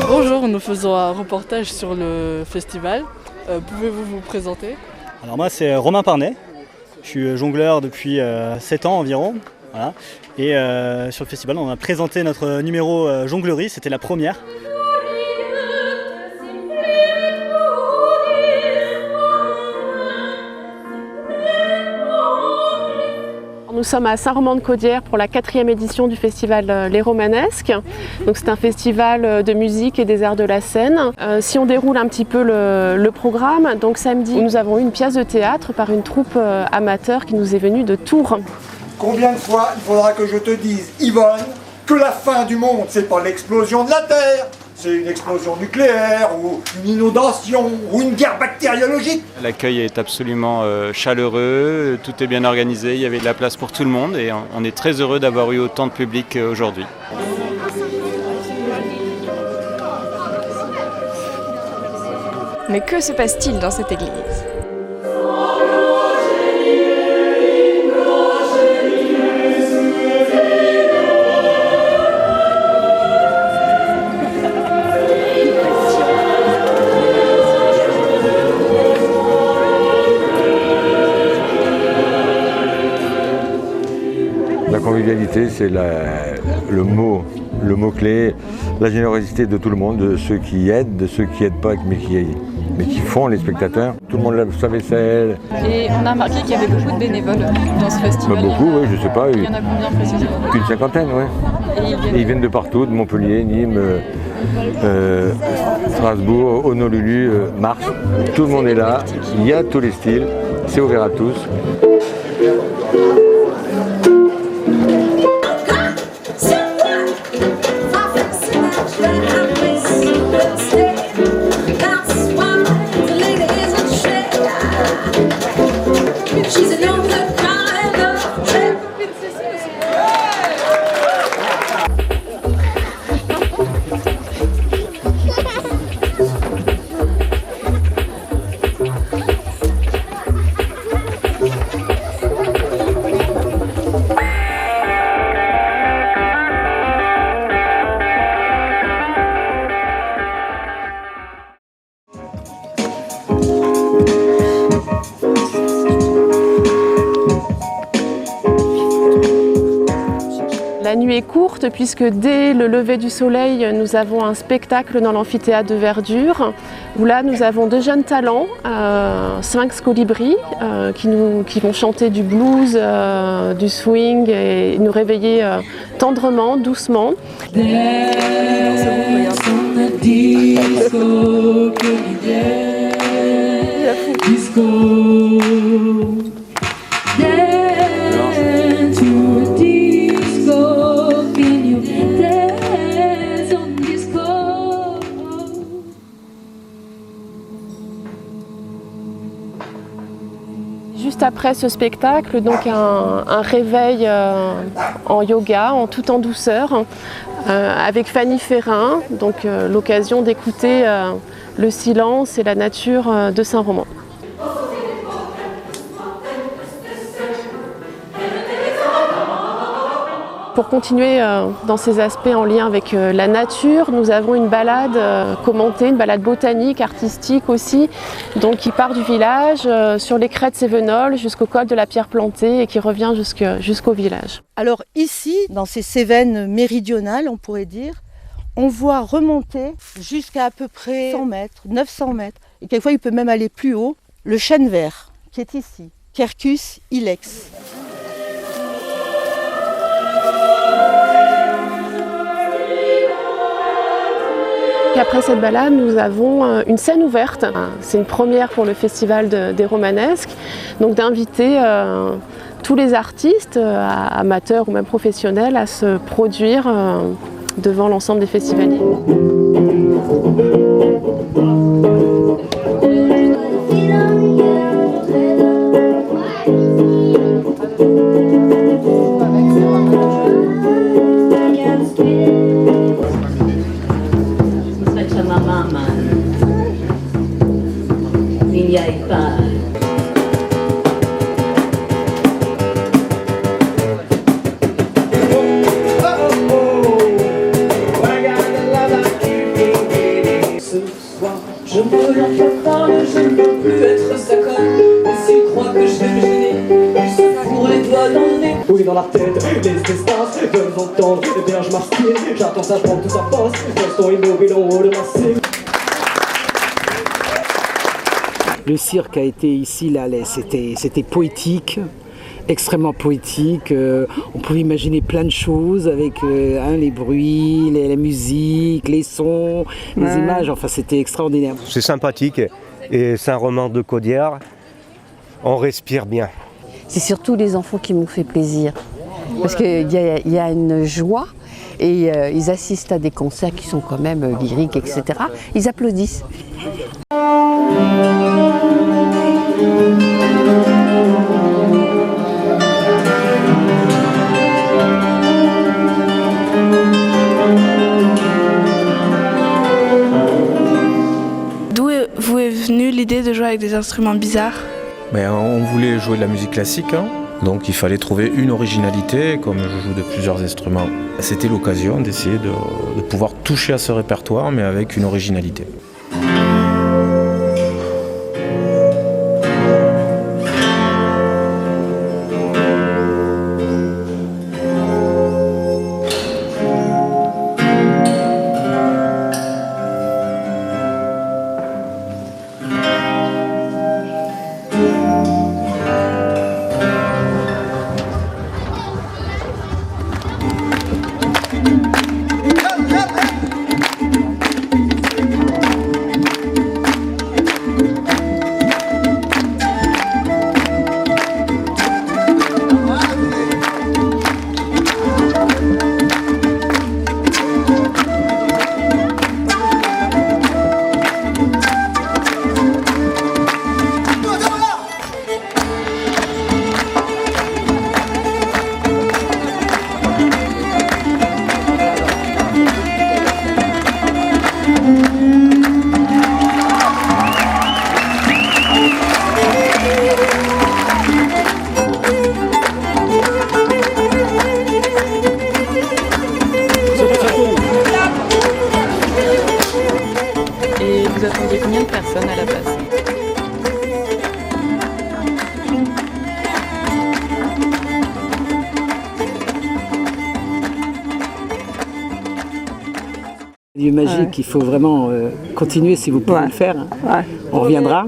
Bonjour, nous faisons un reportage sur le festival. Pouvez-vous vous présenter? Alors moi c'est Romain Parnet, je suis jongleur depuis 7 ans environ. Voilà. Et sur le festival on a présenté notre numéro jonglerie, c'était la première. Nous sommes à Saint-Romain-de-Caudière pour la 4e édition du festival Les Romanesques. Donc c'est un festival de musique et des arts de la scène. Si on déroule un petit peu le programme, donc samedi nous avons eu une pièce de théâtre par une troupe amateur qui nous est venue de Tours. Combien de fois il faudra que je te dise, Yvonne, que la fin du monde, c'est pas l'explosion de la Terre, c'est une explosion nucléaire, ou une inondation, ou une guerre bactériologique. L'accueil est absolument chaleureux, tout est bien organisé, il y avait de la place pour tout le monde et on est très heureux d'avoir eu autant de public aujourd'hui. Mais que se passe-t-il dans cette église ? La convivialité, c'est le mot-clé, la générosité de tout le monde, de ceux qui aident, de ceux qui n'aident pas, mais qui font les spectateurs. Tout le monde lave sa vaisselle. Et on a remarqué qu'il y avait beaucoup de bénévoles dans ce festival. Beaucoup, oui, je sais pas. Il y en a combien précisément? Une cinquantaine, oui. Et ils viennent de partout, de Montpellier, Nîmes, Strasbourg, Honolulu, Mars. Tout le monde est là, il y a tous les styles, c'est ouvert à tous. La nuit est courte puisque dès le lever du soleil, nous avons un spectacle dans l'amphithéâtre de Verdure où là nous avons 2 jeunes talents, Sphinx Colibri, qui vont chanter du blues, du swing et nous réveiller tendrement, doucement. Juste après ce spectacle, donc un réveil en yoga, tout en douceur, avec Fanny Ferrin, donc l'occasion d'écouter le silence et la nature de Saint-Romain. Pour continuer dans ces aspects en lien avec la nature, nous avons une balade commentée, une balade botanique, artistique aussi, donc qui part du village sur les crêtes Cévenol jusqu'au col de la Pierre Plantée et qui revient jusqu'au village. Alors ici, dans ces Cévennes méridionales, on pourrait dire, on voit remonter jusqu'à peu près 100 mètres, 900 mètres, et quelquefois il peut même aller plus haut, le chêne vert qui est ici, Quercus ilex. Après cette balade, nous avons une scène ouverte. C'est une première pour le festival des Romanesques, donc d'inviter tous les artistes, amateurs ou même professionnels, à se produire devant l'ensemble des festivaliers. il n'y aille pas. Je me l'en fais pas, je ne veux plus être sa conne. Et s'il croit que je vais me gêner, il se fourre les doigts dans le nez. Oui, dans la tête, les espaces veulent m'entendre. Eh bien, je m'aspire, j'attends ça prendre tout sa force. Restons immobiles en haut de ma cible. Le cirque a été ici, là, c'était poétique. Extrêmement poétique, on pouvait imaginer plein de choses avec les bruits, la musique, les sons, les images, enfin c'était extraordinaire. C'est sympathique et Saint-Romain de Caudière, on respire bien. C'est surtout les enfants qui m'ont fait plaisir, parce qu'il y a une joie et ils assistent à des concerts qui sont quand même lyriques, etc. Ils applaudissent. Vous est venue l'idée de jouer avec des instruments bizarres? On voulait jouer de la musique classique, donc il fallait trouver une originalité, comme je joue de plusieurs instruments. C'était l'occasion d'essayer de pouvoir toucher à ce répertoire, mais avec une originalité. Et vous attendiez combien de personnes à la place? Lieu magique, il faut vraiment continuer si vous pouvez le faire. On reviendra.